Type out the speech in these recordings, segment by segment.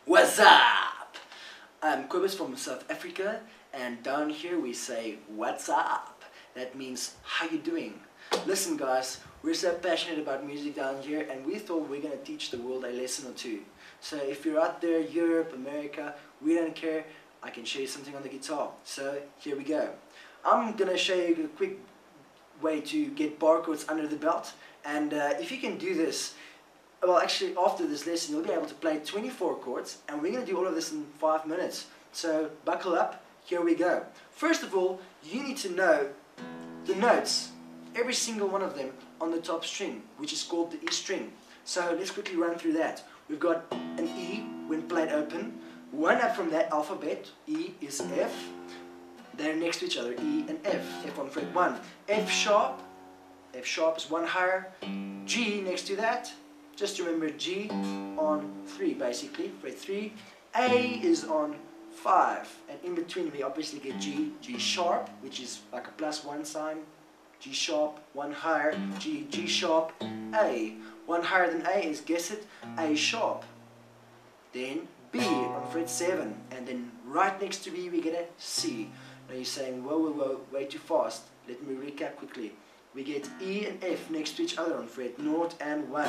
What's up? I'm Kobus from South Africa, and down here we say what's up. That means how you doing. Listen guys, we're so passionate about music down here, and we thought we're going to teach the world a lesson or two. So if you're out there, Europe, America, we don't care, I can show you something on the guitar. So here we go. I'm going to show you a quick way to get bar chords under the belt, and if you can do this, well, actually after this lesson you'll be able to play 24 chords, and we're going to do all of this in 5 minutes. So buckle up, here we go. First of all, you need to know the notes, every single one of them on the top string, which is called the E string. So let's quickly run through that. We've got an E when played open. One up from that alphabet, E is F. They're next to each other, E and F. F on fret 1. F sharp is one higher. G next to that. Just remember G on 3 basically, fret 3. A is on 5, and in between we obviously get G, G sharp, which is like a +1 sign. G sharp, one higher, G, G sharp, A. One higher than A is, guess it, A sharp. Then B on fret 7, and then right next to B we get a C. Now you're saying, whoa, whoa, whoa, way too fast. Let me recap quickly. We get E and F next to each other on fret 0 and 1.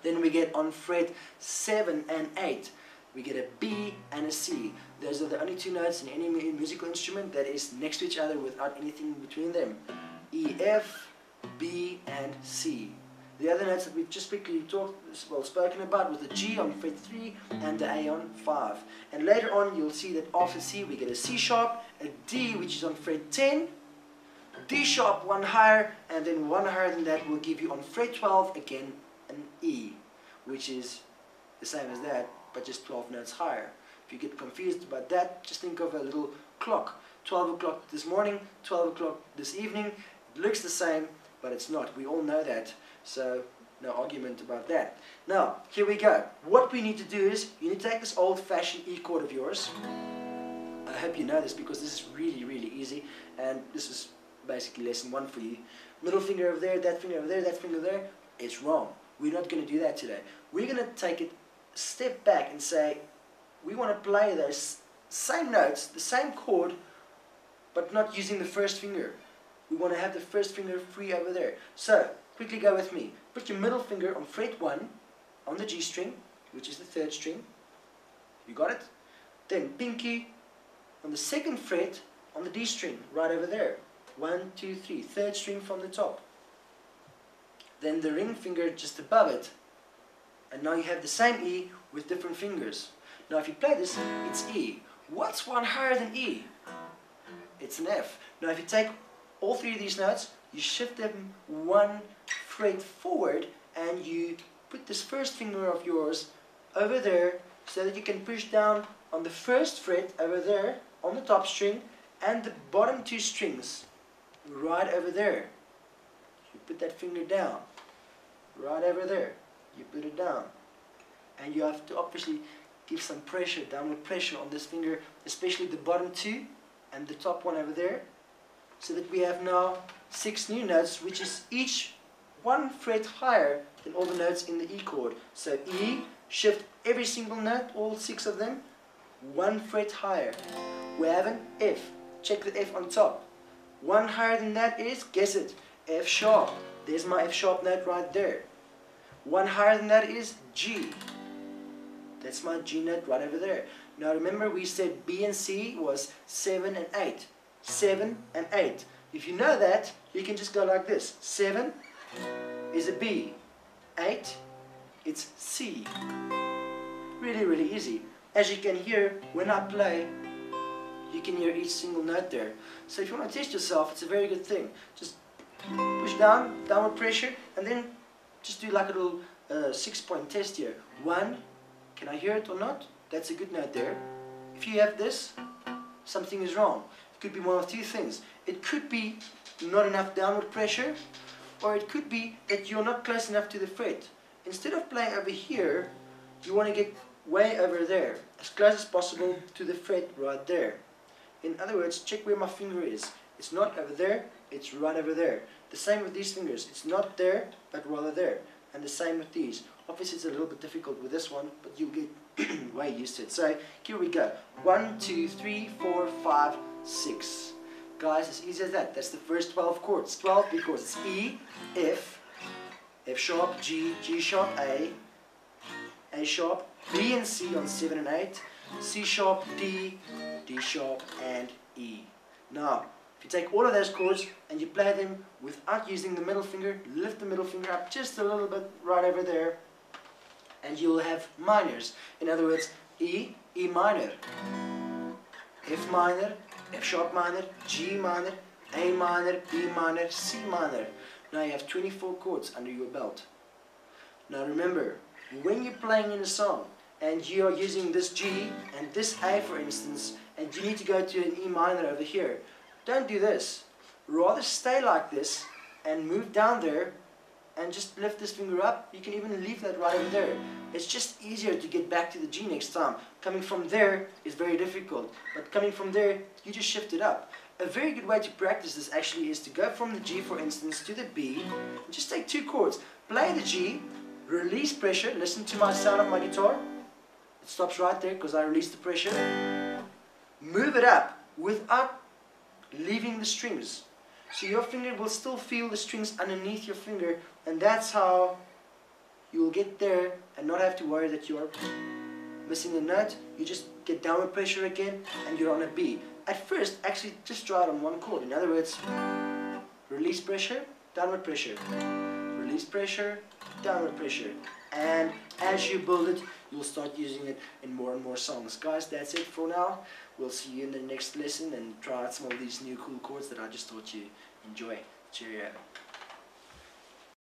Then we get on fret 7 and 8, we get a B and a C. Those are the only two notes in any musical instrument that is next to each other without anything between them. E, F, B and C. The other notes that we've just quickly spoken about was the G on fret 3 and the A on 5. And later on you'll see that after C we get a C sharp, a D which is on fret 10, D sharp one higher, and then one higher than that will give you on fret 12 again an E, which is the same as that but just 12 notes higher. If you get confused about that, just think of a little clock. 12 o'clock this morning, 12 o'clock this evening. It looks the same, but it's not. We all know that, so no argument about that. Now, here we go. What we need to do is, you need to take this old-fashioned E chord of yours. I hope you know this because this is really, really easy, and this is basically lesson 1 for you. Middle finger over there, that finger over there, that finger there. It's wrong. We're not going to do that today. We're going to take it a step back and say, we want to play those same notes, the same chord, but not using the first finger. We want to have the first finger free over there. So, quickly go with me. Put your middle finger on fret 1 on the G string, which is the 3rd string. You got it? Then pinky on the 2nd fret on the D string, right over there. 1, 2, 3, 3rd string from the top. Then the ring finger just above it. And now you have the same E with different fingers. Now if you play this, it's E. What's one higher than E? It's an F. Now if you take all 3 of these notes, you shift them 1 fret forward, and you put this first finger of yours over there so that you can push down on the 1st fret over there on the top string and the bottom 2 strings right over there. You put that finger down right over there. You put it down, and you have to obviously give some pressure, downward pressure on this finger, especially the bottom 2 and the top one over there, so that we have now 6 new notes, which is each 1 fret higher than all the notes in the E chord. So E, shift every single note, all 6 of them, 1 fret higher. We have an F. Check the F on top. 1 higher than that is, guess it, F sharp. There's my F sharp note right there. 1 higher than that is G. That's my G note right over there. Now remember we said B and C was 7 and 8. 7 and 8. If you know that, you can just go like this. 7 is a B. 8, it's C. Really, really easy. As you can hear, when I play, you can hear each single note there. So if you want to test yourself, it's a very good thing. Just push down, downward pressure, and then just do like a little 6-point test here. 1, can I hear it or not? That's a good note there. If you have this, something is wrong. It could be one of 2 things. It could be not enough downward pressure, or it could be that you're not close enough to the fret. Instead of playing over here, you want to get way over there, as close as possible to the fret right there. In other words, check where my finger is. It's not over there, it's right over there. The same with these fingers. It's not there, but rather there. And the same with these. Obviously it's a little bit difficult with this one, but you'll get way used to it. So here we go. 1, 2, 3, 4, 5, 6. Guys, as easy as that. That's the first 12 chords. 12 because it's E, F, F sharp, G, G sharp, A sharp, B and C on 7 and 8, C sharp, D, D sharp, and E. Now, if you take all of those chords and you play them without using the middle finger, lift the middle finger up just a little bit right over there, and you'll have minors. In other words, E, E minor, F minor, F sharp minor, G minor, A minor, B minor, C minor. Now you have 24 chords under your belt. Now remember, when you're playing in a song and you are using this G and this A for instance, and you need to go to an E minor over here, don't do this. Rather stay like this and move down there and just lift this finger up. You can even leave that right over there. It's just easier to get back to the G next time. Coming from there is very difficult, but coming from there, you just shift it up. A very good way to practice this actually is to go from the G, for instance, to the B, and just take 2 chords. Play the G, release pressure, listen to my sound of my guitar. It stops right there because I release the pressure. Move it up without leaving the strings. So your finger will still feel the strings underneath your finger, and that's how you will get there and not have to worry that you are missing a note. You just get downward pressure again and you're on a B. At first, actually just try it on 1 chord. In other words, release pressure, downward pressure. Release pressure, downward pressure. And as you build it, you'll start using it in more and more songs. Guys, that's it for now. We'll see you in the next lesson and try out some of these new cool chords that I just taught you. Enjoy. Cheerio.